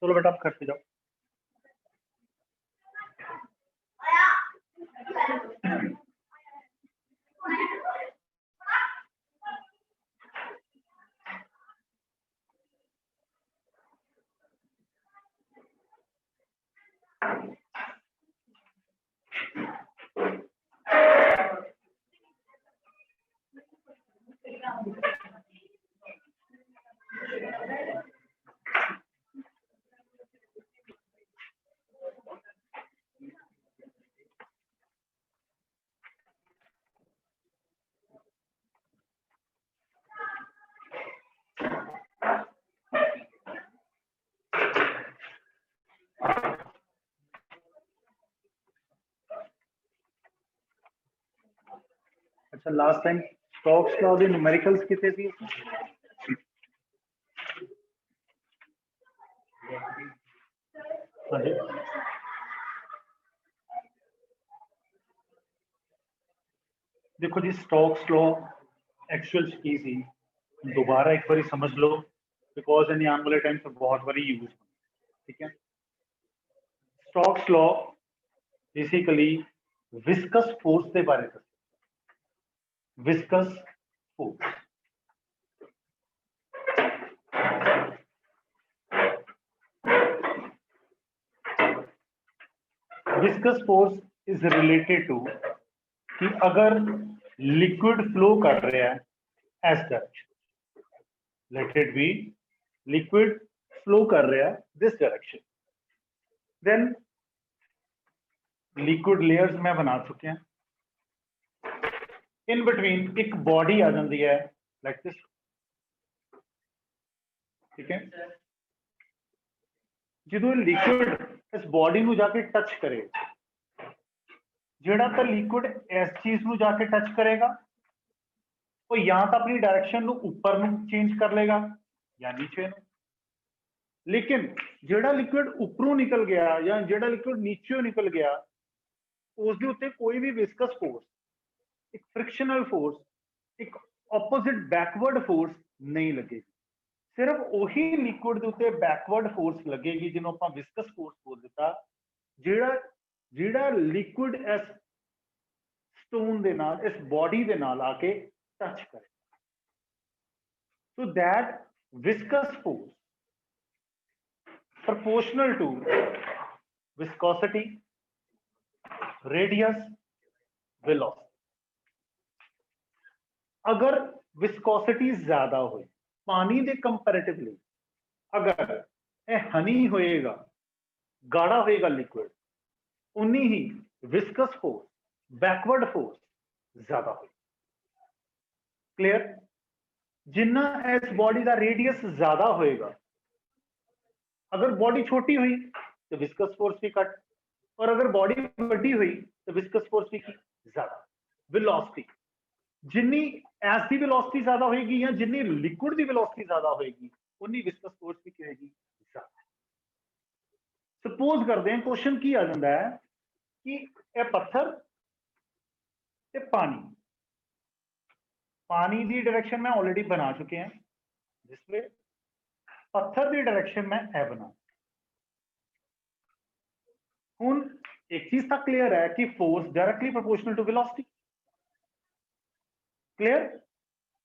चलो बेटा आप करते जाओ। अच्छा लास्ट टाइम स्टोक्स लॉ दी न्यूमेरिकल्स कितने थी? हाँ जी देखो जी स्टोक्स लॉ एक्चुअल की सी दोबारा एक बार समझ लो बिकॉज इन आने वाले टाइम से बहुत बारी यूज ठीक है। Stokes law basically viscous force के बारे में viscous force viscous force is related to कि अगर लिक्विड फ्लो कर रहा है as direction let it be liquid flow कर रहा है this direction then liquid layers में बना चुके हैं इन बिटवीन एक बॉडी आ जाती है लाइक दिस ठीक है। जो लिक्विड इस बॉडी ਨੂੰ जाके टच करे ਜਿਹੜਾ ਤਾਂ लिक्विड इस चीज ਨੂੰ जाके टच करेगा वो या तो अपनी डायरेक्शन ਨੂੰ ऊपर ਨੂੰ चेंज कर लेगा या नीचे ਨੂੰ लेकिन ਜਿਹੜਾ लिक्विड ऊपरों निकल गया या ਜਿਹੜਾ लिक्विड नीचे निकल गया उसके उत्ते कोई भी विस्कस फोर्स एक फ्रिक्शनल फोर्स एक ऑपोजिट बैकवर्ड फोर्स नहीं लगेगी सिर्फ वही लिक्विड के उत्ते बैकवर्ड फोर्स लगेगी जिन्हों आप विस्कस फोर्स बोल दिता ਜਿਹੜਾ ਜਿਹੜਾ लिक्विड इस स्टोन दे नाल इस बॉडी दे नाल आके टच करे so that viscous force proportional to viscosity radius velocity अगर विस्कोसिटी ज्यादा हो पानी के कंपैरेटिवली अगर यह हनी होएगा गाढ़ा होएगा लिक्विड उन्नी ही विस्कस फोर्स बैकवर्ड फोर्स ज्यादा हो क्लियर जिन्ना इस बॉडी का रेडियस ज्यादा होएगा अगर बॉडी छोटी हुई तो विस्कस फोर्स भी कट और अगर बॉडी बड़ी हुई तो विस्कस फोर्स भी की ज्यादा वेलोसिटी जिन्नी एस की वेलोसिटी ज्यादा होगी या जिन्नी लिक्विड की वेलोसिटी ज्यादा होगी उन्नी विस्कस फोर्स भी की होगी ज्यादा। सपोज करते हैं क्वेश्चन की आ जाता है कि यह पत्थर ते पानी पानी की डायरेक्शन में ऑलरेडी बना चुके हैं जिसमें पत्थर की डायरेक्शन में ए बना हुन एक चीज तक क्लियर है कि force directly proportional to velocity clear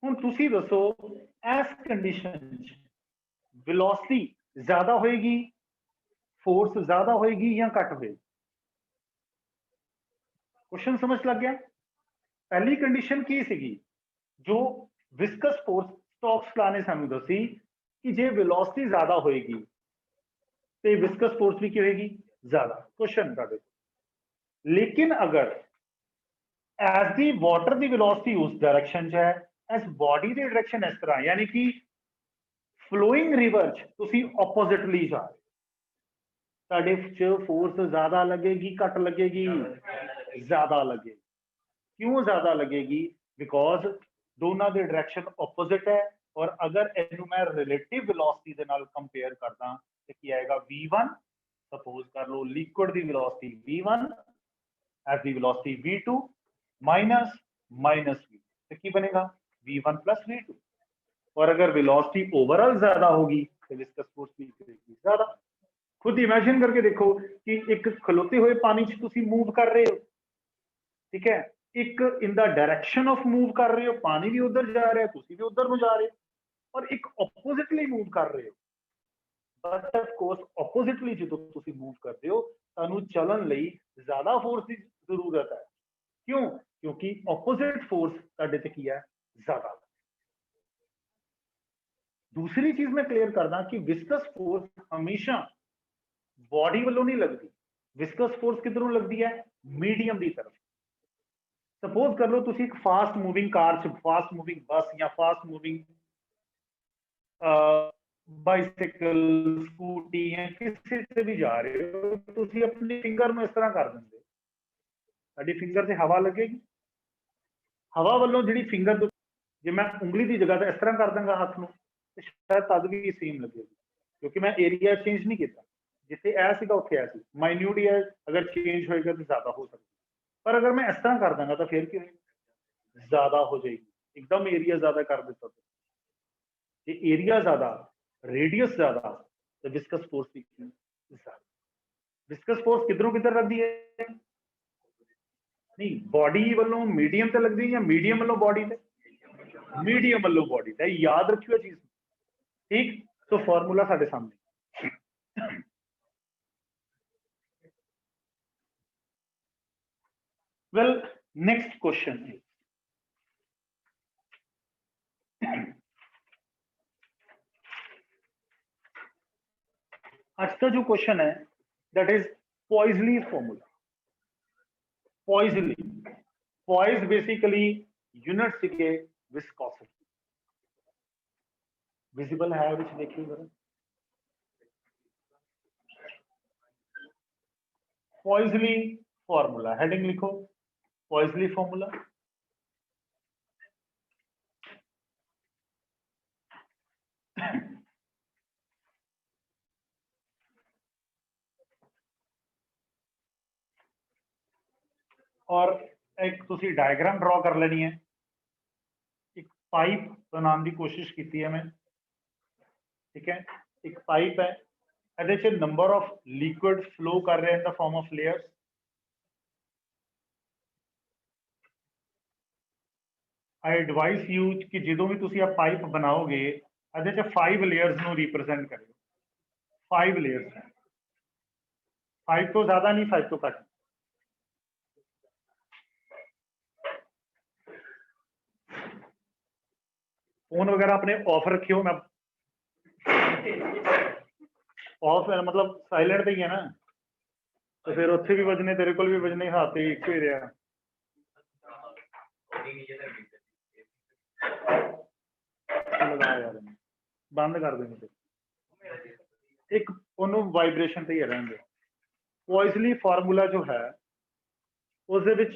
हुन तुसी दसो इस कंडीशन वेलोसिटी ज्यादा होएगी फोर्स ज्यादा होएगी या घट होएगी क्वेश्चन समझ लग गया। पहली कंडीशन की सी जो विस्कस फोर्स स्टोक्स लॉ ने सानू दसी कि जे वेलोसिटी ज्यादा होएगी तो विस्कस फोर्स भी की होएगी ज्यादा क्वेश्चन का देखो लेकिन अगर एज दी वाटर दी वेलोसिटी उस डायरेक्शन च है इस बॉडी दी डायरेक्शन इस तरह यानी कि फ्लोइंग रिवर च तुसी ऑपोजिटली जा रहे च फोर्स ज्यादा लगेगी घट लगेगी ज्यादा लगेगी क्यों ज्यादा लगेगी बिकॉज दोनों के डायरेक्शन ऑपोजिट है और अगर इनू मैं रिलेटिव वेलोसिटी के नाल कंपेयर करदा तो की आएगा v1 सपोज कर लो लिक्विड की velocity v1 as the velocity v2 minus minus v, तो की बनेगा v1 प्लस v2। और अगर वेलोसिटी ओवरऑल ज्यादा होगी तो विस्कस फोर्स भी ज्यादा। खुद इमेजिन करके देखो कि एक खलोते हुए पानी च तुसी मूव कर रहे हो, ठीक है, एक in the direction of move कर रहे हो, पानी भी उधर जा रहा है, तुसी भी उधर ਨੂੰ ਜਾ ਰਹੇ ਹੋ, और एक ऑपोजिटली मूव कर रहे हो। बट ऑफ कोर्स ऑपोजिटली जो तुसी मूव करते हो ਤੁਹਾਨੂੰ ਚੱਲਣ ਲਈ ਜ਼ਿਆਦਾ ਫੋਰਸ ਦੀ ਜ਼ਰੂਰਤ ਹੈ। क्यों? क्योंकि ऑपोजिट फोर्स ਤੁਹਾਡੇ ਤੇ ਕੀ ਹੈ, ज्यादा। दूसरी चीज मैं क्लियर करना कि विस्कस फोर्स हमेशा बॉडी वालों नहीं लगती, विस्कस फोर्स किधरों लगती है, मीडियम की तरफ। सपोज कर लो तुसी एक फास्ट मूविंग कार च, फास्ट मूविंग बस या फास्ट मूविंग बाइसिकल स्कूटी या किसी से भी जा रहे हो, तुसी अपनी फिंगर में इस तरह कर देंगे, साडी फिंगर से हवा लगेगी, हवा वालों जी फिंगर जे मैं उंगली की जगह इस तरह कर दूंगा हाथ में, तो शायद तद भी सेम लगेगी, क्योंकि मैं एरिया चेंज नहीं किया, जिथे ए सीगा उत्थे ए सी, माइन्यूट ही है, अगर चेंज होएगा तो ज्यादा हो सकता है। पर अगर मैं इस तरह कर दूंगा तो फिर क्या होगा, ज्यादा हो जाएगी, एकदम एरिया ज्यादा कर देता तो ये एरिया ज्यादा, रेडियस ज्यादा, तो विस्कस फोर्स भी ज्यादा। विस्कस फोर्स किधरों किधर लगती है, नहीं बॉडी वालों मीडियम ते लगती है या मीडियम वालों बॉडी ते, मीडियम वालों बॉडी ते, याद रखियो चीज, ठीक। तो फॉर्मूला साडे सामने। वेल नेक्स्ट क्वेश्चन है, आज का जो क्वेश्चन है that is Poiseuille formula. Poiseuille, poise basically unit सीखे विस्कोसिटी, विजिबल है विच देखिए जरा, पॉइजली फॉर्मूला, हेडिंग लिखो पॉइजली फॉर्मूला। और एक तुसी डायग्राम ड्रॉ कर लेनी है, एक पाइप बनाने की कोशिश की है मैं, ठीक है, एक पाइप है, ਇਹਦੇ ਚ नंबर ऑफ लिक्विड फ्लो कर रहे हैं in the form of layers. I advice you कि जो भी तुसी आप पाइप बनाओगे ਇਹਦੇ ਚ 5 लेयर्स ਨੂੰ रिप्रेजेंट करो, 5 लेयर्स हैं, 5 तो ज्यादा नहीं, 5 तो घट। फोन वगैरह अपने ऑफ रखियो, मैं ऑफ है मतलब साइलेंट पे ही है ना, तो फिर उत्थे भी बजने, तेरे को भी बजने, हाथ एक ही रहा। लगा यार बंद कर देंगे, एक ਉਹਨੂੰ ਵਾਈਬ੍ਰੇਸ਼ਨ ਤੇ ਹੀ ਰਹਿੰਦੇ। ਪॉइजली फार्मूला जो है उसਦੇ ਵਿੱਚ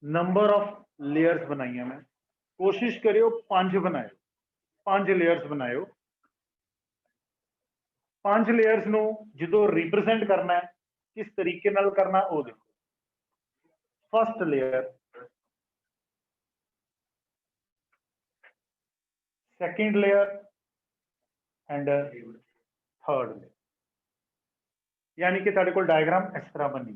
नंबर ऑफ लेयर्स बनाई मैं, कोशिश करियो 5 बनाए, 5 लेयर्स बनायो। 5 लेयर्स ਨੂੰ ਜਦੋਂ रिप्रेजेंट करना है किस तरीके नाल करना वो देखो। First layer, second layer and third layer, यानी कि तुहाडे कोल डायग्राम इस तरह बनी।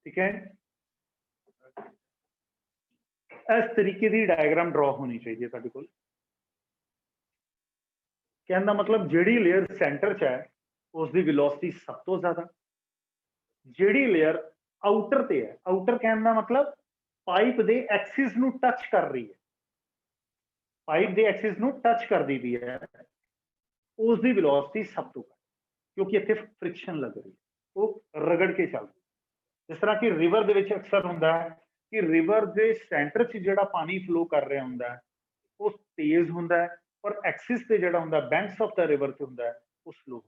ठीक है, इस तरीके की डायग्राम ड्रॉ होनी चाहिए तुहाडे कोल। कहने का मतलब जिहड़ी लेयर सेंटर च है उसकी वेलोसिटी सब तो ज्यादा, जिहड़ी लेयर आउटर ते है, आउटर कहने का मतलब पाइप दे एक्सिस नू टच कर रही है, पाइप दे एक्सिस नू टच कर दी भी है, उसकी वेलोसिटी सब तो घट, क्योंकि इत्थे फ्रिक्शन लग रही है, वो रगड़ के चल रही। जिस तरह कि रिवर दे विच अक्सर हुंदा है कि रिवर दे सेंटर च जिहड़ा पानी फ्लो कर रहा हुंदा है वो तेज हुंदा है, और एक्सिस ते जिहड़ा हुंदा बैंक्स ऑफ द रिवर ते हुंदा है वो स्लो।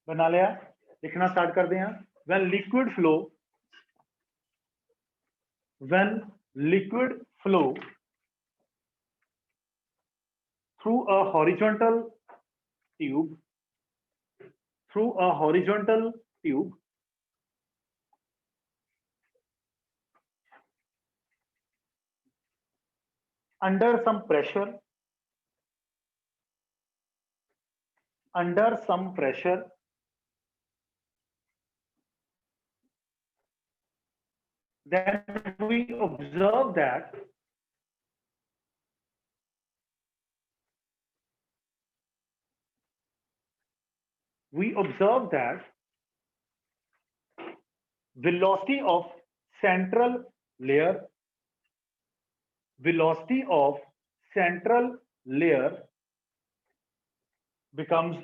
बना लिया, लिखना स्टार्ट करते हैं। when liquid flow through a horizontal tube under some pressure, then we observe that velocity of central layer becomes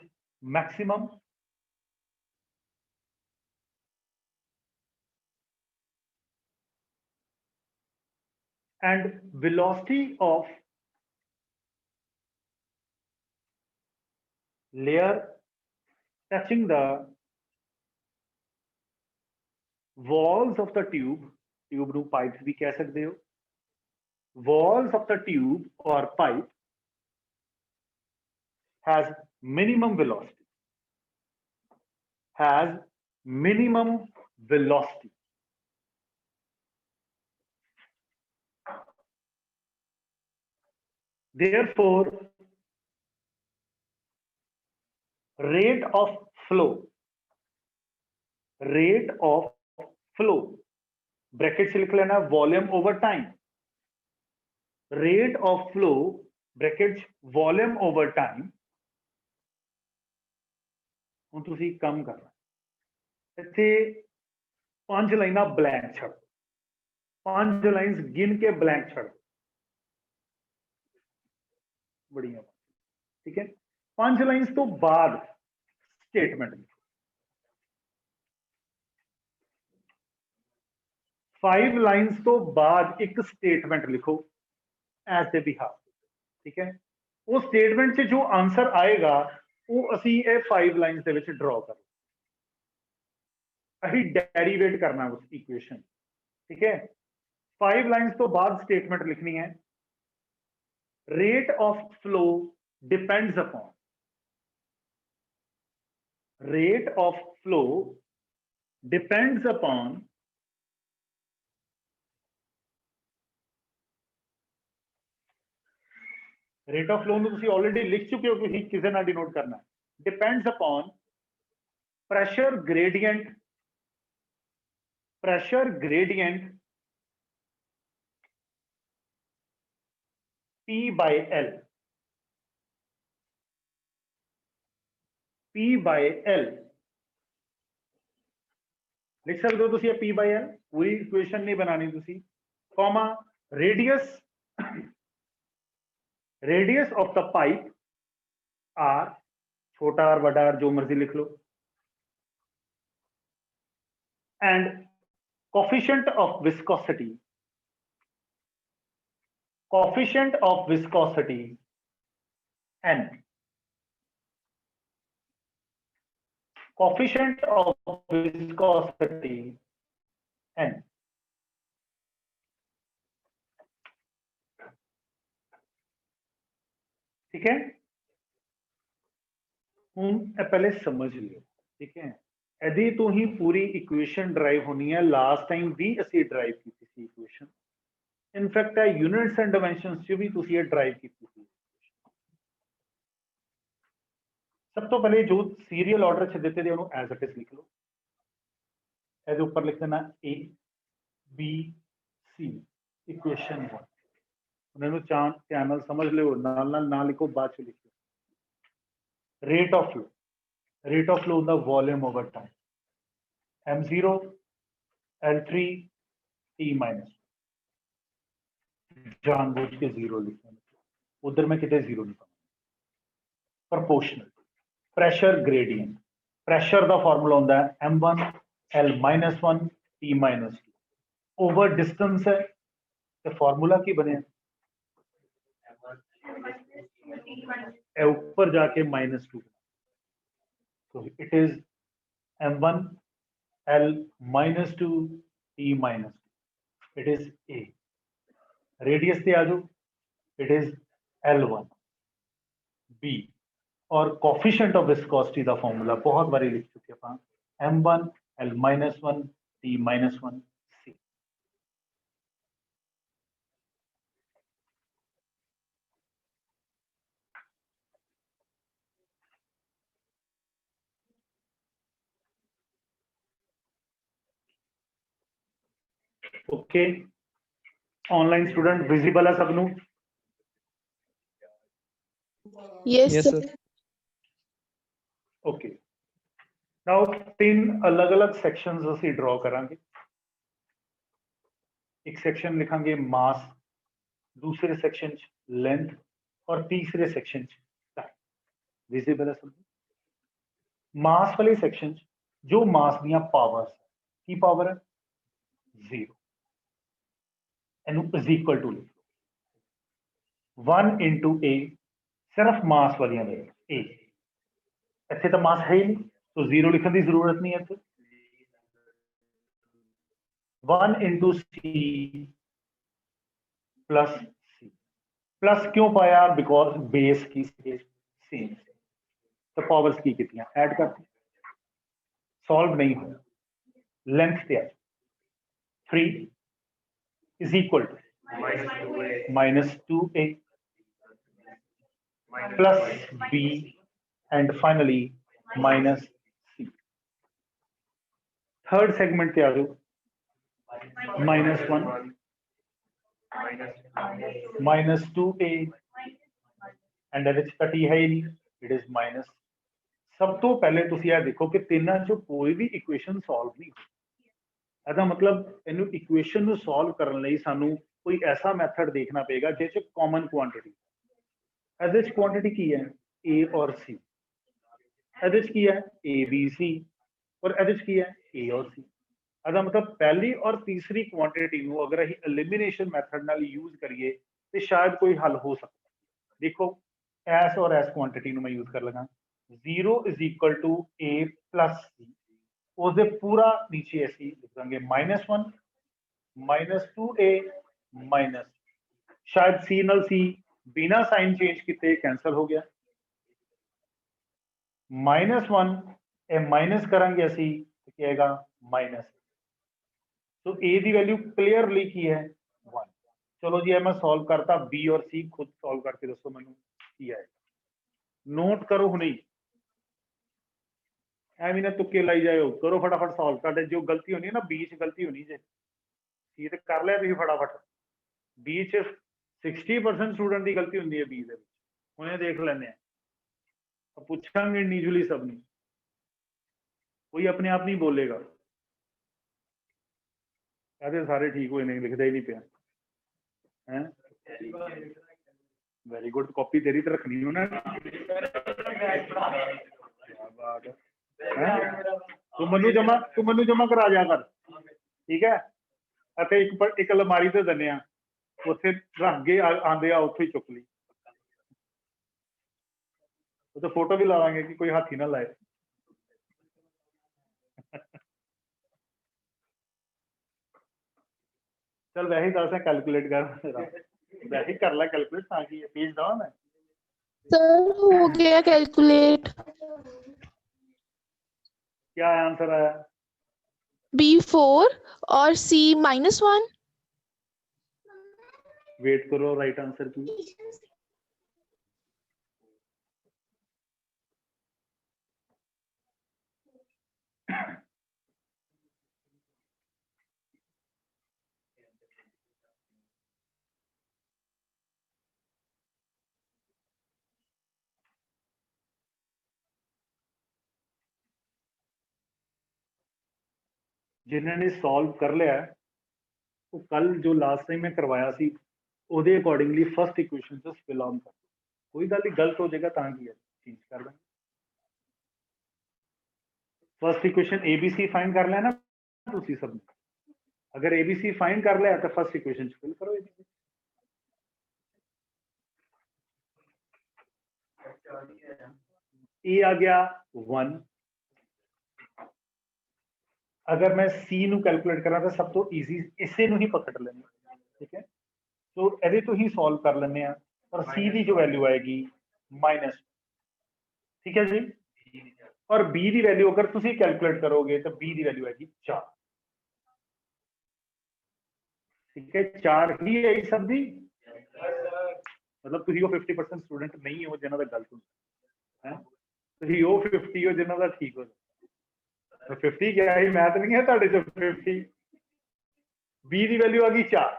maximum, and velocity of layer touching the walls of the tube ਨੂੰ pipes भी कह सकते हो, walls of the tube or pipe has minimum velocity. Therefore, rate of flow bracket से लिख लेना volume over time, rate of flow brackets volume over time ਹੁਣ ਤੁਸੀਂ ਕੰਮ ਕਰਨਾ ਇੱਥੇ 5 ਲਾਈਨਾਂ blank ਛੱਡ, 5 ਲਾਈਨਸ ਗਿਣ ਕੇ blank ਛੱਡ, बढ़िया, ठीक है। 5 लाइन्स तो बाद स्टेटमेंट, 5 लाइन्स तो बाद एक स्टेटमेंट लिखो एज ए बिहाफ, ठीक है। वो स्टेटमेंट से जो आंसर आएगा वो असी ये 5 लाइन्स दे विच ड्रॉ कर, असी डेरिवेट करना उस इक्वेशन, ठीक है। 5 लाइन्स तो बाद स्टेटमेंट लिखनी है। rate of flow depends upon rate of flow depends upon rate of flow ਨੂੰ ਤੁਸੀਂ already ਲਿਖ ਚੁੱਕੇ ਹੋ, ਤੁਸੀਂ ਕਿਸੇ ਨਾਲ डिनोट करना है, depends upon pressure gradient P by L लिख सकते हो तुसी P by L, पूरी इक्वेशन नहीं बनानी तुसी, comma radius of the pipe R, छोटा R बड़ा R जो मर्जी लिख लो, and coefficient of viscosity N, coefficient of viscosity N, ठीक है। हूँ पहले समझ लियो, ठीक है। यदि तो ही पूरी इक्वेशन ड्राइव होनी है, लास्ट टाइम भी असी ड्राइव की थी equation, in fact units and dimensions च भी तुसी ये ड्राइव की थी। सब तो पहले जो सीरियल ऑर्डर च दिते थे उन्होंने एज इट इज लिख लो, ਇਹਦੇ ਉੱਪਰ ਲਿਖ ਦੇਣਾ A B C इक्वेशन 1, उन्हें चैनल समझ लो, ना लिखो बाद च लिखो। Rate of flow the volume over time M0 L3 T minus, जानबूझ के 0 लिखना, उधर में कितने 0 नहीं पाऊंगा। प्रोपोर्शनल प्रेशर ग्रेडियंट, प्रेशर का फॉर्मूला होता है M1 L-1 T-2 over distance है तो फॉर्मूला की बने ऊपर जाके -2, तो it is m1 l minus 2 t minus 2, it is a. Radius से आ जाओ, it is l1 b, और कोफिशिएंट ऑफ विस्कोसिटी का फॉर्मूला बहुत बारी लिख चुके हैं, m1 l minus 1 t minus 1 c. Okay, online student visible है सबनू? Yes, Yes, sir. sir. Okay, now तीन अलग अलग सेक्शंस ਅਸੀਂ ड्रॉ करांगे. एक सेक्शन लिखांगे मास, दूसरे सेक्शन च लेंथ, और तीसरे सेक्शन च टाइम. विजिबल है सब? मास वाले सेक्शन च जो मास दियां पावर्स, की पावर है 0, एनु is equal to 1 into a, सिर्फ मास वालियां दे a. ਇੱਥੇ ਤਾਂ ਮਾਸ ਹੈ ਹੀ ਨਹੀਂ, तो 0 लिखने की जरूरत नहीं है. ਇੱਥੇ 1 into c plus c. Plus क्यों पाया? बिकॉज बेस की सेम, तो पावर्स की कितनी ऐड करती, सॉल्व नहीं हो. लेंथ पे 3 is equal to minus 2a plus b and finally minus c. Third segment पे आ जाओ, -1 माइनस 2a एंड कटी है ही नहीं, इट इज माइनस. सब तो पहले तुसी यह देखो कि तीनों चो कोई भी इक्वेशन सॉल्व नहीं होती. ਇਹਦਾ ਮਤਲਬ ਇਹਨੂੰ ਇਕੁਏਸ਼ਨ ਨੂੰ ਸੋਲਵ ਕਰਨ ਲਈ ਸਾਨੂੰ ਕੋਈ ਐਸਾ ਮੈਥਡ ਦੇਖਣਾ ਪਏਗਾ ਜਿਸ ਚ ਕਾਮਨ ਕੁਆਂਟੀਟੀ, ਇਹਦੇ ਚ ਕੁਆਂਟੀਟੀ ਕੀ ਹੈ a ਔਰ c, ਇਹਦੇ ਚ ਕੀ ਹੈ a b c, ਔਰ ਇਹਦੇ ਚ ਕੀ ਹੈ a ਔਰ c. ਇਹਦਾ ਮਤਲਬ ਪਹਿਲੀ ਔਰ ਤੀਸਰੀ ਕੁਆਂਟੀਟੀ ਨੂੰ ਅਗਰ ਅਸੀਂ ਐਲੀਮੀਨੇਸ਼ਨ ਮੈਥਡ ਨਾਲ ਯੂਜ਼ ਕਰੀਏ ਤੇ ਸ਼ਾਇਦ ਕੋਈ ਹੱਲ ਹੋ ਸਕਦਾ. ਦੇਖੋ ਐਸ ਔਰ ਐਸ ਕੁਆਂਟੀਟੀ ਨੂੰ ਮੈਂ ਯੂਜ਼ ਕਰ ਲਗਾ, 0 is equal to a plus c, उसके पूरा नीचे ऐसी लिख देंगे -1 माइनस 2a माइनस, शायद c नल c बिना साइन चेंज किए कैंसल हो गया, -1 ए माइनस करांगे असी तो क्या आएगा माइनस. तो a की वैल्यू क्लियरली की है 1. चलो जी मैं सॉल्व करता, b और c खुद सॉल्व करके दसो मैनू की आएगा. नोट करो हुणे, ਐਵੇਂ ਨਾ ਤੁੱਕੇ ਲਾਈ ਜਾਇਓ, ਕਰੋ फटाफट सॉल्व. ਤੁਹਾਡੇ जो गलती होनी है ना, बी च गलती होनी जे, सी तो कर लिया तुसीं फटाफट, बी च 60% स्टूडेंट की गलती होंदी है बी दे विच. हुणे देख लैंदे आ, पुछांगे इंडिविजुअली सब नूं, कोई अपने आप नहीं बोलेगा. कहते सारे ठीक हुए नहीं, लिखदा ही नहीं पिया हैं. वेरी गुड, कॉपी तेरी तो रखनी उन्हें. क्या बात है, तू मनु जमा करा जा कर, ठीक है. ਅਤੇ ਇੱਕ ਅਲਮਾਰੀ ਤੇ ਦੰਨੇ ਆ, ਉੱਥੇ ਰੱਖ ਕੇ ਆਂਦੇ ਆ, ਉੱਥੇ ਹੀ ਚੁੱਕ ਲਈ. ਉਹ ਤਾਂ ਫੋਟੋ ਵੀ ਲਾਵਾਂਗੇ ਕਿ ਕੋਈ ਹੱਥ ਹੀ ਨਾ ਲਾਏ. चल वैसे ही दस कैलकुलेट कर, वैसे ही कर ला कैलकुलेट, ਤਾਂ ਕੀ पेज दवा मैं. सर हो गया कैलकुलेट. क्या आंसर आया? B4 और C -1. वेट करो, राइट आंसर की जिन्होंने सॉल्व कर लिया है, तो कल जो लास्ट टाइम मैं करवाया सी ਉਹਦੇ अकॉर्डिंगली फर्स्ट इक्वेशन से फिल ऑन कर. कोई गल नहीं, गलत हो जाएगा ਤਾਂ ਕੀ है, चेंज कर देंगे. फर्स्ट इक्वेशन ABC फाइंड कर लेना तुसी सब ने. अगर ABC फाइंड कर लिया तो फर्स्ट इक्वेशन फिल करो ABC. A आ गया 1, अगर मैं सी ਨੂੰ कैलकुलेट करा तो सब तो ईजी इसे ਨੂੰ ही पकड़ लेने, ठीक है। तो ਇਹਦੇ ਤੋਂ ही सॉल्व कर लेने ਆ, और सी की जो वैल्यू आएगी -, ठीक है जी। और बी की वैल्यू अगर तुम कैलकुलेट करोगे तो बी की वैल्यू आएगी 4, ठीक है। 4 ही है सब दी, मतलब तुम 50% स्टूडेंट नहीं हो जिन्हों का गलत है, तुम 50 हो जिन्हों का ठीक हो। 50 क्या है, मैथ नहीं है ਤੁਹਾਡੇ ਚ 50। बी की वैल्यू आ गई 4,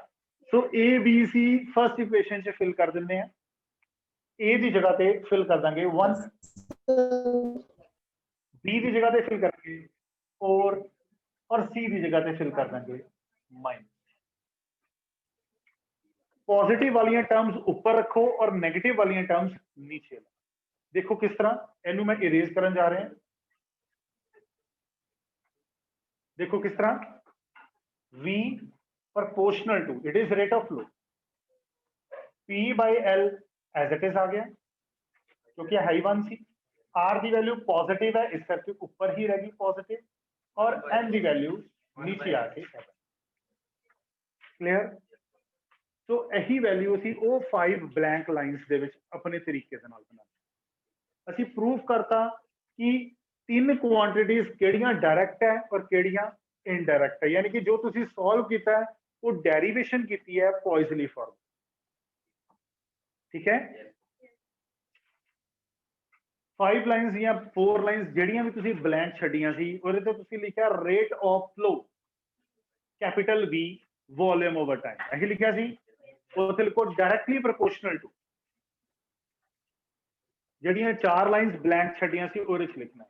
so A B C first equation च फिल कर दिंने हैं। ए की जगह पे फिल कर देंगे 1, बी की जगह पे फिल करेंगे 4, और सी की जगह पे फिल कर देंगे -। पॉजिटिव वाली टर्म्स ऊपर रखो और नेगेटिव वाली टर्म्स नीचे लो। देखो किस तरह इनू मैं इरेज करन जा रहे हैं, देखो किस तरह V proportional to it is rate of flow, P by L as it is आ गया क्योंकि हाई 1 सी। R की वैल्यू पॉजिटिव है इस करके ऊपर ही रहेगी पॉजिटिव, और N की वैल्यू नीचे आके क्लियर। तो यही वैल्यू ਅਸੀਂ ਉਹ 5 ਬਲੈਂਕ ਲਾਈਨਸ ਦੇ ਵਿੱਚ ਆਪਣੇ ਤਰੀਕੇ ਦੇ ਨਾਲ ਬਣਾਉਂਦੇ। ਅਸੀਂ ਪ੍ਰੂਫ ਕਰਤਾ ਕਿ तीन क्वांटिटीज केड़ियां डायरेक्ट है और केड़ियां इनडायरेक्ट है, यानी कि जो तुसी सॉल्व किया है वो डेरिवेशन की है पॉइजली फॉर्म, ठीक है। 5 लाइन्स या 4 लाइन्स जेड़ियां भी तुसी ब्लैंक छड्डियां सी ਉਹਦੇ ਤੇ तुसी लिखा rate of flow capital V volume over time, यही लिखा सी। ਉਹਦੇ लिखो डायरेक्टली प्रोपोर्शनल टू, जेड़ियां 4 लाइन्स ब्लैंक छड्डियां सी ਉਹਦੇ ਚ लिखना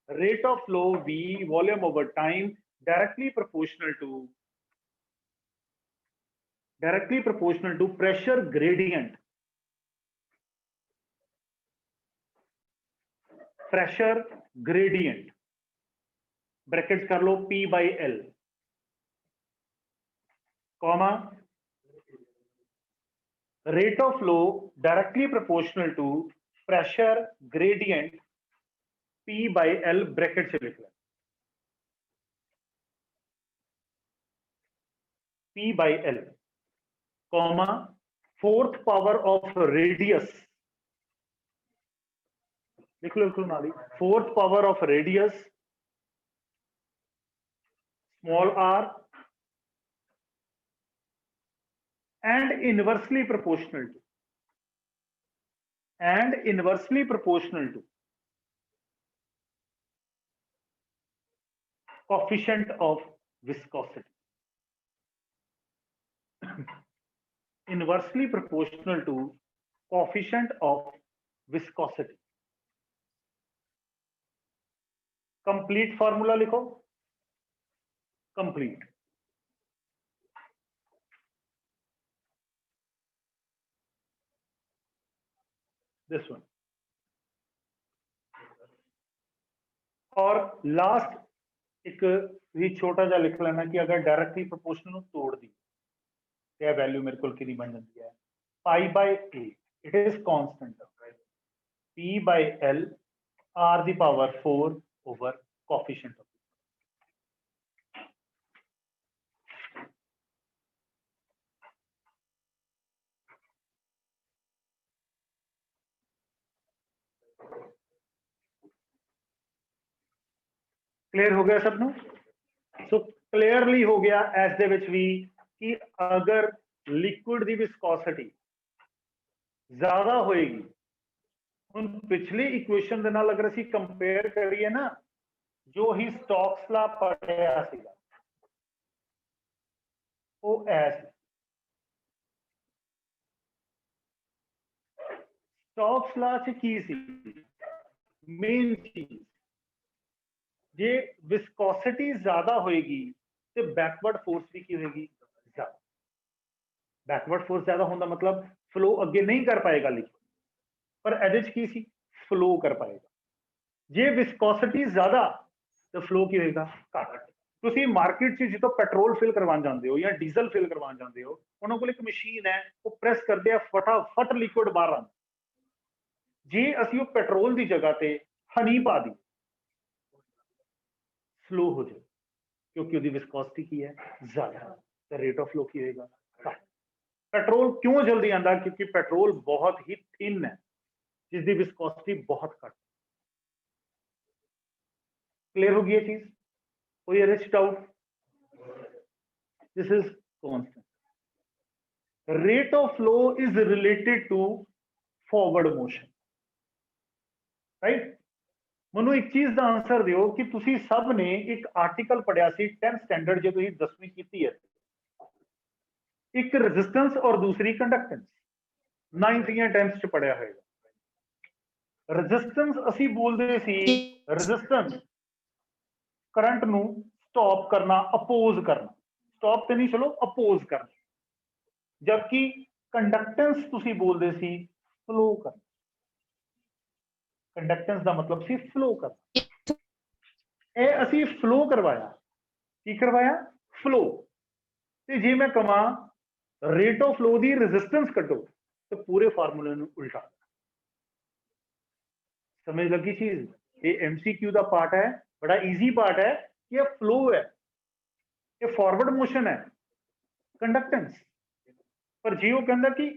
rate of flow V volume over time directly proportional to pressure gradient, brackets कर लो P by L, comma rate of flow directly proportional to pressure gradient P by L bracket से लिख लें, P by L, comma 4th power of radius लिख लो, बिल्कुल नाली 4th power of radius small r and inversely proportional to coefficient of viscosity, inversely proportional to coefficient of viscosity। Complete formula लिखो, complete this one. और last एक भी छोटा जा लिख लेना कि अगर डायरेक्टली प्रोपोर्शनल तोड़ दी तो वैल्यू मेरे को कितनी बन जाती है, pi by A, it is constant, P by L R the power 4 over coefficient of clear हो गया सबनों। सो क्लियरली हो गया एस दे विच भी कि अगर लिक्विड की विस्कोसिटी ज्यादा होएगी, हुण पिछली इक्वेशन दे नाल अगर असी कंपेयर करिए ना, जो ही स्टोक्स लॉ पढ़िया सीगा वो एस स्टोक्स लॉ च की सी मेन चीज, जे विस्कोसिटी ज्यादा होएगी तो बैकवर्ड फोर्स भी की होगी ज्यादा। बैकवर्ड फोर्स ज्यादा होने का मतलब फ्लो अगे नहीं कर पाएगा लिक्विड, पर एदे च की सी फ्लो कर पाएगा। जे विस्कोसिटी ज्यादा तो फ्लो की होएगा घट। तुसी मार्केट च जो पेट्रोल फिल करवाने जाते हो या डीजल फिल करवाने जाते हो, उन्होंने को एक मशीन है वो प्रेस करते हैं फटाफट लिक्विड बाहर आंदा। जे असी वो पेट्रोल की जगह पे हनी पा दी स्लो हो जाए, क्योंकि उसकी विस्कोसिटी की है ज्यादा, तो रेट ऑफ फ्लो की होगा घट। पेट्रोल क्यों जल्दी आंदा, क्योंकि पेट्रोल बहुत ही थिन है जिसकी विस्कोसिटी बहुत घट। क्लियर होगी ये चीज? कोई रिच doubt? This is constant. Rate of flow is related to forward motion, right? ਮੈਨੂੰ एक चीज का आंसर दियो कि तुसी सब ने एक आर्टिकल पढ़िया सी 10th स्टैंडर्ड जो तुसी 10वीं की है, एक रेजिस्टेंस और दूसरी कंडक्टेंस 9th या 10th च पढ़िया होगा। रेजिस्टेंस असी बोलते सी रेजिस्टेंस करंट नू स्टॉप करना, अपोज करना, स्टॉप तो नहीं चलो अपोज करना, जबकि कंडक्टेंस तुसी बोलते सी फ्लो करना। कंडक्टेंस का मतलब सी फ्लो करना। ए असी फ्लो करवाया, की करवाया? फ्लो। ते जे मैं कमा rate of flow the resistance कटो तो पूरे फार्मूले नू उल्टा। समझ लगी चीज? ये एमसीक्यू का पार्ट है, बड़ा इजी पार्ट है। ये फ्लो है, ये फॉरवर्ड मोशन है, कंडक्टेंस। पर जे वो कहता कि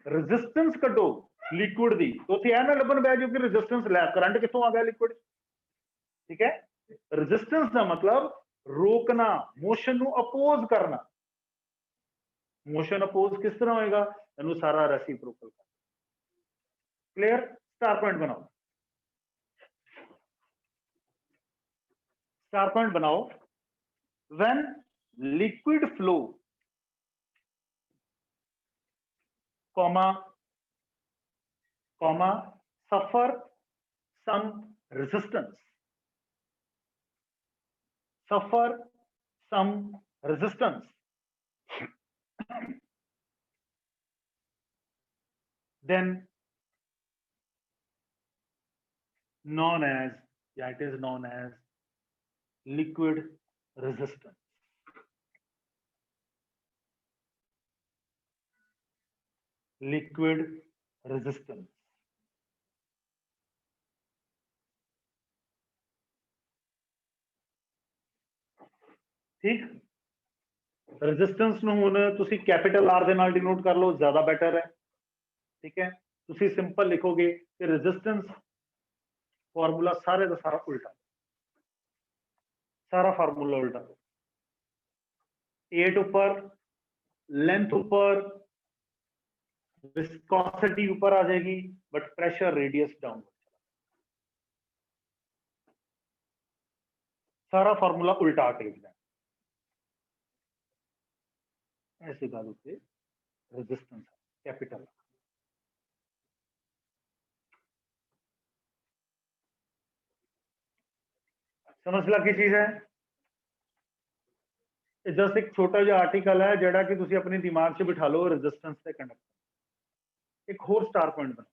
रेजिस्टेंस कटो लिक्विड दी, तो उत्थे यह ना लभन पै जो कि रेजिस्टेंस लै करंट कित्थों आ गया लिक्विड। ठीक है, रेजिस्टेंस का मतलब रोकना, मोशन नू अपोज करना। मोशन अपोज किस तरह होएगा? इनू सारा रेसिप्रोकल। क्लियर? स्टार पॉइंट बनाओ, स्टार पॉइंट बनाओ। When liquid flow comma comma suffer some resistance, suffer some resistance, then known as, yeah, it is known as liquid resistance. Liquid resistance. ठीक, resistance ਨੂੰ ਹੁਣ ਤੁਸੀਂ कैपिटल R ਦੇ ਨਾਲ denote कर लो, ज्यादा बेटर है। ठीक है, ਤੁਸੀਂ सिंपल लिखोगे कि रेजिस्टेंस फॉर्मूला सारे का सारा उल्टा, सारा फार्मूला उल्टा। 8 ऊपर, लेंथ ऊपर, विस्कोसिटी ऊपर आ जाएगी, बट प्रेशर रेडियस डाउन। सारा फार्मूला उल्टा के लिखना है। ऐसे गालों से रेजिस्टेंस कैपिटल। समझ लगी चीज है? जस्ट एक छोटा जो आर्टिकल है जेड़ा कि तुसी अपने दिमाग से बिठा लो, रेजिस्टेंस से कंडक्टेंस। एक होर स्टार पॉइंट बना,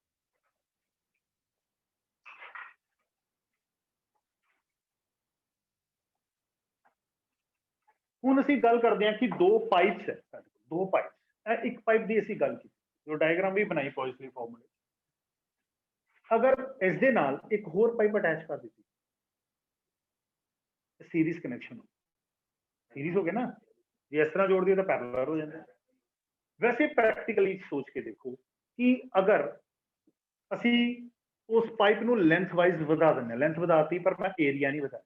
ਹੁਣ ਅਸੀਂ ਗੱਲ ਕਰਦੇ ਹਾਂ कि दो पाइप्स है, दो पाइप्स। एक पाइप की ਅਸੀਂ ਗੱਲ की, जो डायग्राम भी बनाई पॉजिटिव फॉर्मूले। अगर इस दे नाल एक होर पाइप अटैच कर दी, सीरीज कनेक्शन, सीरीज हो गया ना, जे इस तरह जोड़ दिए तो पैरेलल हो जाता है। वैसे प्रैक्टिकली सोच के देखो कि अगर असी उस पाइप नू लेंथ वाइज वधा दें, लेंथ वधाती पर मैं एरिया नहीं वधा,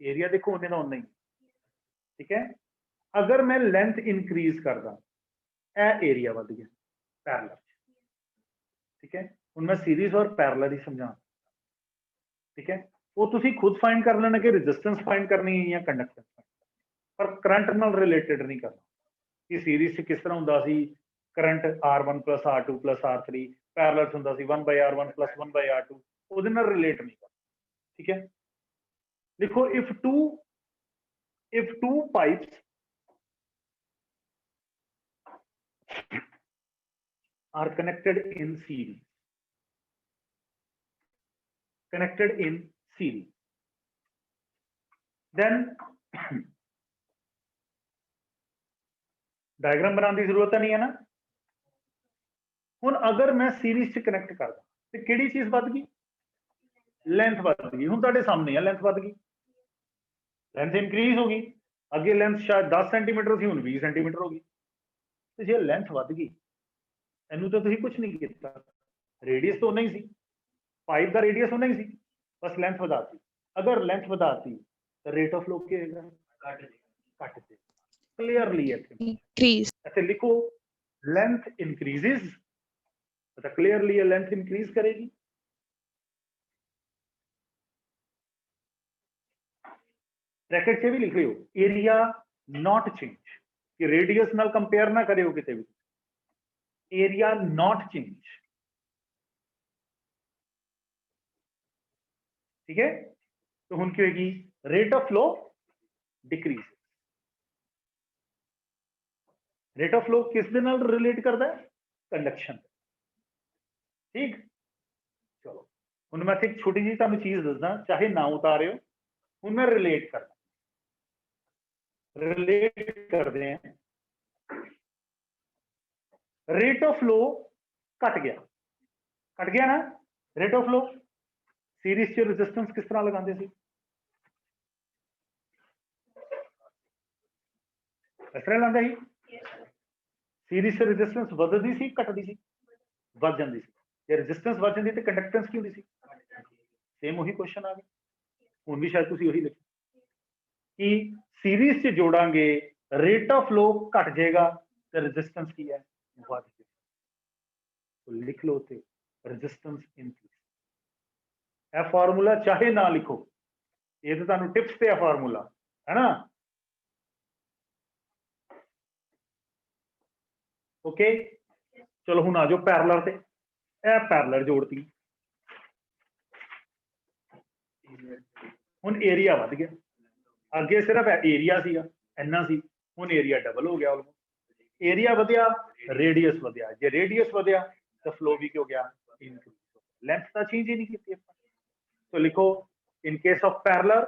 एरिया देखो उन्हें ना उन्ना ही। ठीक है, अगर मैं लेंथ इंक्रीज करदा, ए एरिया वध गया पैरेलल। ठीक है, हुण मैं सीरीज और पैरेलल ही समझा। ठीक है, वो तुसी खुद फाइंड कर लेना कि रेजिस्टेंस फाइंड करनी है या कंडक्टेंस, पर करंट नाल रिलेटेड नहीं करना कि सीरीज से किस तरह हुंदा सी current R1 + R2 + R3, parallel हुंदा सी 1/R1 + 1/R2, ਉਹਦੇ ਨਾਲ रिलेट नहीं करना। ठीक है, लिखो if two pipes are connected in series, then diagram बनाने की जरूरत नहीं है ना। हुण अगर मैं सीरीज से कनेक्ट करदा तो किहड़ी चीज वध गई? लेंथ वध गई। हुण तुहाडे सामने है लेंथ वध गई। ਲੈਂਥ ਇਨਕਰੀਜ਼ ਹੋ ਗਈ, ਅੱਗੇ ਲੈਂਥ ਸ਼ਾਇਦ 10 ਸੈਂਟੀਮੀਟਰ ਸੀ, ਹੁਣ 20 ਸੈਂਟੀਮੀਟਰ ਹੋ ਗਈ। ਤੇ ਜੇ ਲੈਂਥ ਵੱਧ ਗਈ, ਇਹਨੂੰ ਤਾਂ ਤੁਸੀਂ ਕੁਝ ਨਹੀਂ ਕੀਤਾ, ਰੇਡੀਅਸ ਤਾਂ ਉਨਾ ਹੀ ਸੀ, ਪਾइप ਦਾ ਰੇਡੀਅਸ ਉਨਾ ਹੀ ਸੀ, ਬਸ ਲੈਂਥ ਵਧਾਤੀ। ਅਗਰ ਲੈਂਥ ਵਧਾਤੀ ਤਾਂ ਰੇਟ ਆਫ ਫਲੋ ਕੀ ਹੋਏਗਾ? ਘਟ ਜੇ। Clearly Increase. ਇੱਥੇ ਲਿਖੋ ਲੈਂਥ ਇਨਕਰੀਜ਼es, ਤਾਂ ਕਲੀਅਰਲੀ ਇਹ ਲੈਂਥ ਇਨਕਰੀਜ਼ ਕਰੇਗੀ। ब्रैकेट से भी लिख रहे हो एरिया नॉट चेंज, कि रेडियस नाल कंपेयर ना करियो किते भी, एरिया नॉट चेंज, ठीक है। तो हुन क्या होगी? Rate of flow decrease. Rate of flow किस दे नाल रिलेट करता है? कंडक्शन। ठीक, चलो हुन मैं एक छोटी जी तुहानू चीज दसदा, चाहे ना उतारे हो, हुन मैं रिलेट करदा, रिलेट करते हैं। रेट ऑफ फ्लो घट गया ना, रेट ऑफ फ्लो। सीरीज च रेजिस्टेंस किस तरह लगाते थे? इस तरह लांदा ही। सीरीज च रेजिस्टेंस वधदी सी घटदी सी? वध जांदी सी। जे रेजिस्टेंस वध जांदी ते कंडक्टेंस की हुंदी सी? सेम वही क्वेश्चन आ गया। हुण भी शायद तुसीं वही लिखो कि सीरीज च जोड़ांगे, रेट ऑफ फ्लो घट जाएगा ते रेजिस्टेंस की है? वध जाएगा। तो लिख लो ते रेजिस्टेंस इंक्रीज। यह फार्मूला चाहे ना लिखो, ये तो तुहानू टिप्स ते फार्मूला है ना। ओके, चलो हुण आ जाओ पैरेलल ते। ए पैरेलल जोड़ती, हुण एरिया वध गया, अगे सिर्फ एरिया सीगा इन्ना सी, हुण एरिया डबल हो गया। ऑलमोस्ट एरिया वधिया, रेडियस वधिया, जे रेडियस वधिया तो फ्लो भी क्यों गया? इंक्रीज। लेंथ तो चेंज ही नहीं की। तो लिखो इन केस ऑफ पैरेलल,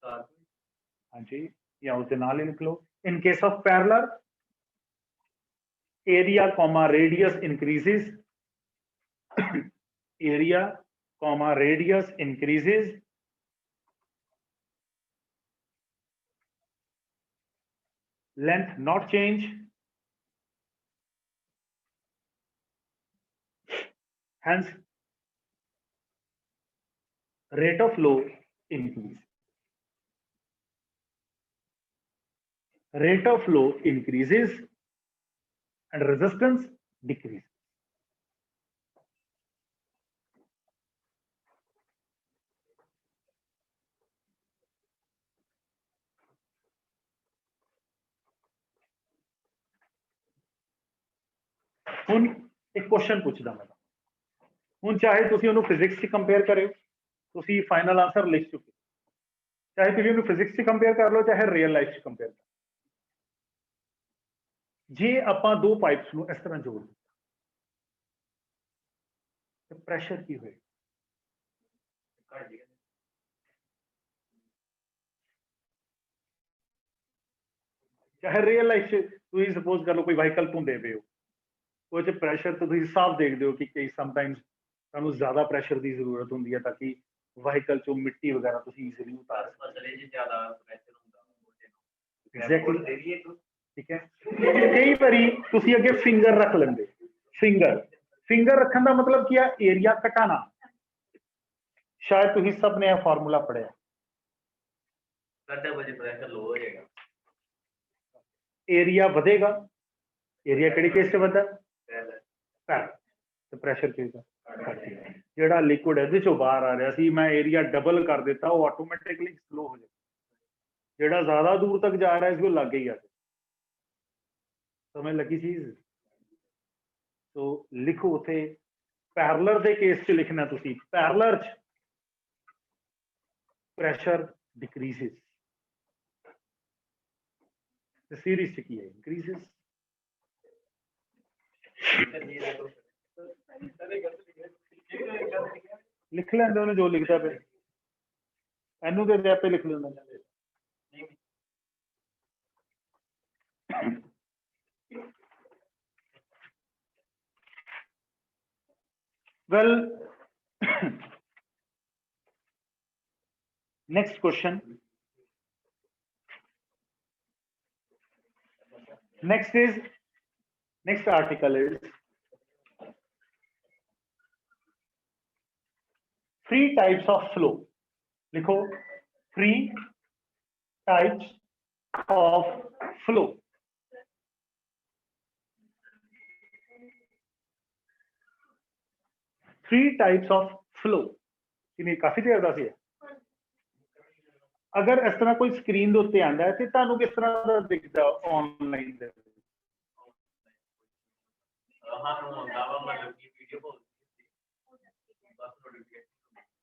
हाँ जी, या उसके नाल ही लिख लो, in case of parallel area comma radius increases, area comma radius increases, length not change, hence rate of flow increase. Rate of flow increases and resistance decreases. ਹੁਣ एक क्वेश्चन पूछदा मैं, ਹੁਣ ਚਾਹੇ ਤੁਸੀਂ ਉਹਨੂੰ ਫਿਜ਼ਿਕਸ 'ਚ ਕੰਪੇਅਰ ਕਰਿਓ, ਤੁਸੀਂ ਫਾਈਨਲ ਆਨਸਰ ਲਿਖ ਚੁੱਕੇ, ਚਾਹੇ ਤੁਸੀਂ ਉਹਨੂੰ ਫਿਜ਼ਿਕਸ 'ਚ ਕੰਪੇਅਰ ਕਰ ਲਓ, ਚਾਹੇ ਰੀਅਲ ਲਾਈਫ 'ਚ ਕੰਪੇਅਰ ਕਰ। ਜੇ ਆਪਾਂ ਦੋ ਪਾਈਪਸ ਨੂੰ ਇਸ ਤਰ੍ਹਾਂ ਜੋੜ ਦਿੱਤਾ ਤੇ ਪ੍ਰੈਸ਼ਰ ਕੀ ਹੋਏਗਾ? ਚਾਹੇ ਰੀਅਲ ਲਾਈਫ 'ਚ ਤੁਸੀਂ ਸਪੋਜ਼ ਕਰ ਲਓ ਕੋਈ ਵਾਹੀਕਲ ਧੁੰਦੇ ਪਏ ਹੋ, ਉਹਦੇ 'ਚ ਪ੍ਰੈਸ਼ਰ ਤਾਂ ਤੁਸੀਂ ਸਾਫ਼ ਦੇਖਦੇ ਹੋ ਕਿ ਕਈ ਸਮਟਾਈਮਸ ਸਾਨੂੰ ਜ਼ਿਆਦਾ ਪ੍ਰੈਸ਼ਰ ਦੀ ਜ਼ਰੂਰਤ ਹੁੰਦੀ ਹੈ ਤਾਂ ਕਿ ਵਾਹੀਕਲ 'ਚੋਂ ਮਿੱਟੀ ਵਗੈਰਾ ਤੁਸੀਂ ਈਜ਼ੀਲੀ ਉਤਾਰ ਸਕੋ। ਐਗਜ਼ੈਕਟਲੀ, ठीक है। कई बारी तुसी अगे फिंगर रख लेंगे, फिंगर रखने का मतलब क्या? एरिया घटाना। शायद तुसी सब ने फार्मूला पढ़िया, एरिया बढ़ेगा, एरिया किहड़े केस च बढ़दा? तो प्रेशर की जिहड़ा लिक्विड इहदे चों बाहर आ रहा सी, मैं एरिया डबल कर दिता, वो ऑटोमैटिकली स्लो हो जाए, जिहड़ा ज्यादा दूर तक जा रहा है इसको लग गई आ। समझ लगी चीज? तो लिखो उथे पैरेलल दे केस च लिखना, तुसी पैरेलल च प्रेशर डिक्रीजेस, the series च की है increases। लिख लेंदे उन्हें जो लिखता पे, एनू दे आपे लिख लेंदे। Well Next question. Next article is three types of flow. लिखो three types of flow. Three types of flow. इन्हें काफी देर ਦਾ ਸੀ। अगर इस तरह कोई स्क्रीन ਦੇ ਉੱਤੇ ਆਂਦਾ ਹੈ ਤੇ ਤੁਹਾਨੂੰ ਕਿਸ ਤਰ੍ਹਾਂ ਦਾ ਦਿਖਦਾ ਆਨਲਾਈਨ ਦੇ?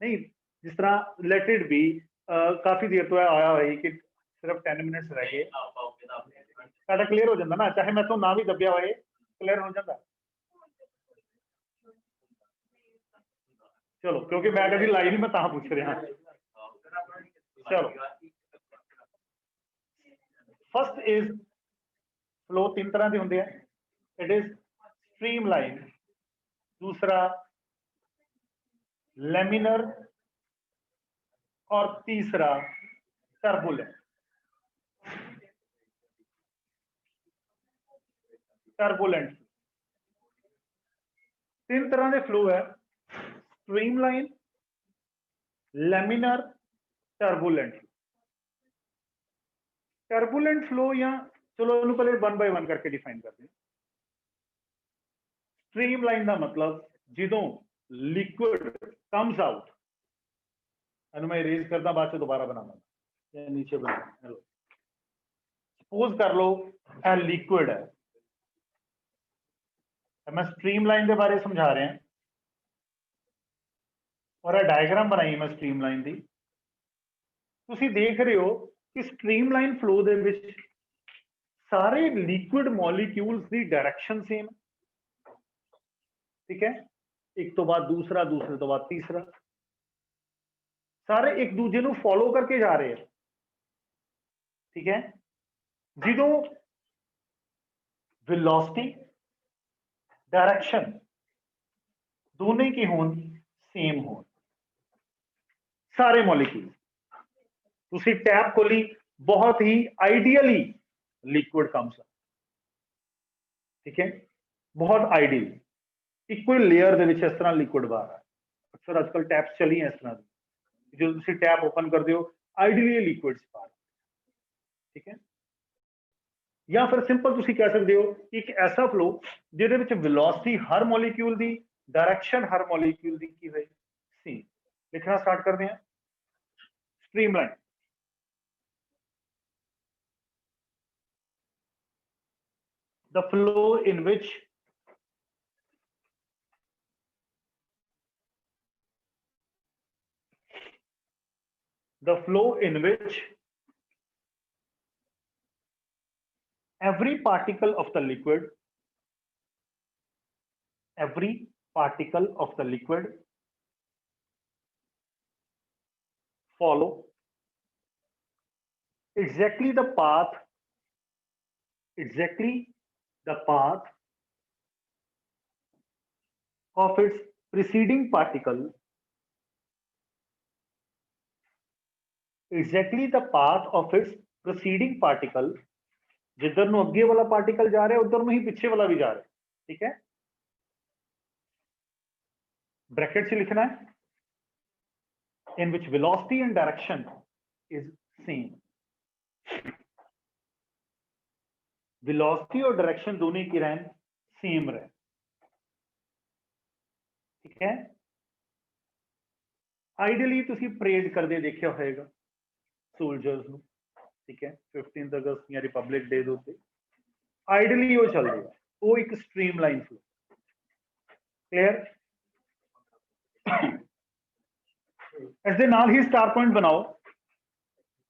नहीं, जिस तरह लेट इट बी काफी देर तो आया है कि सिर्फ 10 मिनट्स रह गए, साडा क्लियर हो जाता ना, चाहे मैं तो ना भी दबिया होए क्लियर हो जाता। चलो, क्योंकि मैं कभी लाई नहीं, मैं तां पूछ रहा। चलो, फर्स्ट इज फ्लो तीन तरह के होंगे, इट इज स्ट्रीमलाइन, दूसरा लैमिनर और तीसरा टर्बुलेंट। तीन तरह के फ्लो है, streamline, laminar, turbulent. Turbulent flow या चलो इन्हों पहले वन बाय वन करके डिफाइन करते हैं। स्ट्रीमलाइन का मतलब जो लिक्विड कम्स आउट, मैं इरेज करता बाद से दोबारा बनाऊंगा या नीचे बना। सपोज कर लो यह लिक्विड है, मैं स्ट्रीमलाइन के बारे समझा रहा हैं और यह डायग्राम बनाई मैं स्ट्रीमलाइन की। तुसी देख रहे हो कि स्ट्रीमलाइन फ्लो दे विच सारे लिक्विड मॉलिक्यूल्स की डायरेक्शन सेम, ठीक है, एक तो बाद दूसरा, दूसरे तो बाद तीसरा, सारे एक दूजे को फॉलो करके जा रहे हैं, ठीक है। जो वेलोसिटी डायरेक्शन दोनों की होन सेम हो, सारे मॉलिक्यूल। तुसी टैप खोली, बहुत ही आइडियली लिक्विड कम्स, ठीक है, बहुत आइडियल एक कोई लेयर दे विच इस तरह लिक्विड बाहर है। अक्सर आजकल टैप्स चली हैं इस तरह की, जो तुसी टैप ओपन कर दो आइडियली लिक्विड बाहर, ठीक है। या फिर सिंपल तुसी कह सकते हो एक ऐसा फ्लो जिहदे विच वेलोसिटी हर मॉलिक्यूल दी, डायरेक्शन हर मॉलिक्यूल दी की होए सेम। लिखना स्टार्ट करते हैं। Streamline, the flow in which every particle of the liquid follow exactly the path of its preceding particle, जिधर नु अगे वाला पार्टिकल जा रहा है उधर नु ही पीछे वाला भी जा रहा है, ठीक है। ब्रैकेट से लिखना है, in which velocity and direction is same, velocity और डायरेक्शन दोनों की रहन सेम रहे, ठीक है। आइडियली तुसी परेड करते देखा होगा सोल्जर्स ਨੂੰ, ठीक है, 15 अगस्त या रिपब्लिक डे ਦੇ ਉੱਤੇ आइडियली वो चल रहा है, वो एक स्ट्रीमलाइन फ्लो। क्लियर? इसके नाल ही स्टार पॉइंट बनाओ,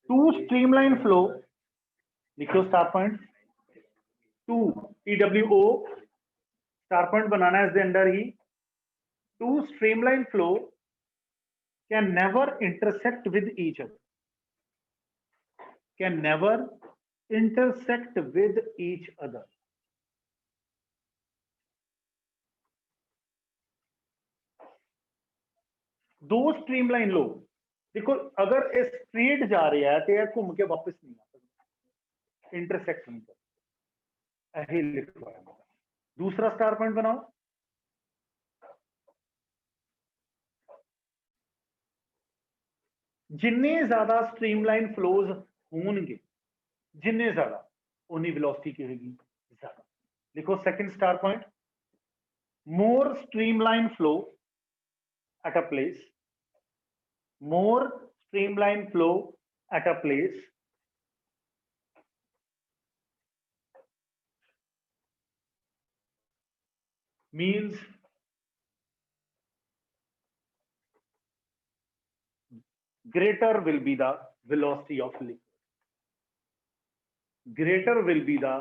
टू स्ट्रीमलाइन फ्लो लिखो star point, two TWO star point बनाना है इसके अंदर ही। Two streamline flow can never intersect with each other, can never intersect with each other. दो स्ट्रीमलाइन लो, देखो अगर ये स्ट्रेट जा रहा है तो यह घूम के वापस नहीं आ सकता, इंटरसेक्ट नहीं करता, यही लिखवा है। दूसरा स्टार पॉइंट बनाओ, जिन्ने ज्यादा स्ट्रीमलाइन फ्लोज होंगे, जिन्ने ज्यादा उन्नी वेलोसिटी की होगी ज्यादा। लिखो second star point, more streamline flow at a place, more streamline flow at a place means greater will be the velocity of liquid. Greater will be the